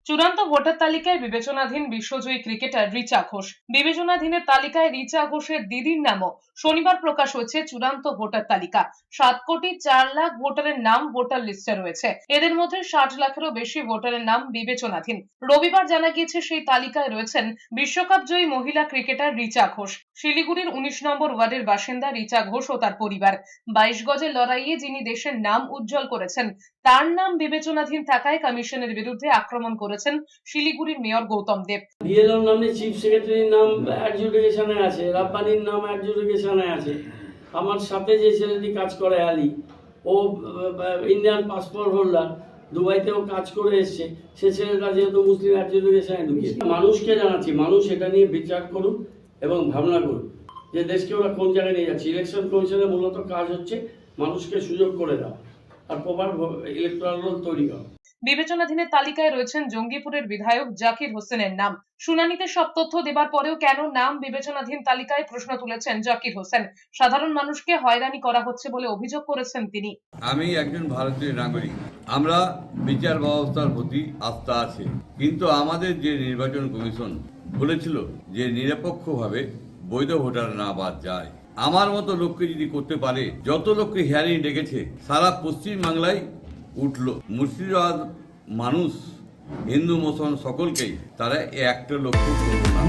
চূড়ান্ত ভোটার তালিকায় বিবেচনাধীন বিশ্বজয়ী ক্রিকেটার রিচা ঘোষ। বিবেচনাধীনের তালিকায় রিচা ঘোষের দিদির নামও শনিবার প্রকাশ হয়েছে চূড়ান্ত ভোটার তালিকা। 7,04,00,000 ভোটারের নাম ভোটার লিস্টে রয়েছে। এদের মধ্যে 60 লাখেরও বেশি ভোটারের নাম বিবেচনাধীন। রবিবার জানা গিয়েছে সেই তালিকায় রয়েছেন বিশ্বকাপ জয়ী মহিলা ক্রিকেটার রিচা ঘোষ। শিলিগুড়ির 19 নম্বর ওয়ার্ডের বাসিন্দা রিচা ঘোষ ও তার পরিবার 22 গজের লড়াইয়ে যিনি দেশের নাম উজ্জ্বল করেছেন, তার নাম বিবেচনাধীন থাকায় কমিশনের বিরুদ্ধে আক্রমণ করেছেন শিলিগুড়ির মেয়র গৌতম দেব। বিএলওর নামে চিফ সেক্রেটারির নাম অ্যাডজুডিকেশনে আছে, রাব্বানির নাম অ্যাডজুডিকেশনে আছে। আমার সাথে যে ছেলেটি কাজ করে আলী, ও ইন্ডিয়ান পাসপোর্ট হোল্ডার, দুবাইতেও কাজ করে এসছে। সে ছেলেটা যেহেতু মুসলিম অ্যাডজুডিকেশনে ঢুকিয়ে মানুষকে জানাচ্ছি, মানুষ এটা নিয়ে বিচার করুন এবং ভাবনা করুন যে দেশকে ওরা কোন জায়গায় নিয়ে যাচ্ছে। ইলেকশন কমিশনের মূলত কাজ হচ্ছে মানুষকে সুযোগ করে দেওয়া আর প্রপার ইলেকট্রাল রোল তৈরি করা। বিবেচনাধীনের তালিকায় রয়েছেন জঙ্গিপুরের বিধায়ক জাকির হোসেনের নাম। শুনানিতে সব তথ্য দেবার পরেও কেন নাম বিবেচনাধীন তালিকায় প্রশ্ন তুলেছেন জাকির হোসেন। সাধারণ মানুষকে হয়রানি করা হচ্ছে বলে অভিযোগ করেছেন তিনি। আমি একজন ভারতীয় নাগরিক, আমরা বিচার ব্যবস্থার প্রতি আস্থা আছে, কিন্তু আমাদের যে নির্বাচন কমিশন বলেছিল যে নিরপেক্ষভাবে বৈধ ভোটার না বাদ যায়, আমার মতো লোককে যদি করতে পারে, যত লোককে হিয়ারিং ডেকেছে সারা পশ্চিম বাংলায় উঠলো। মুর্শিদাবাদ মানুষ হিন্দু মুসলমান সকলকেই তারা একটা লক্ষ্য করল না।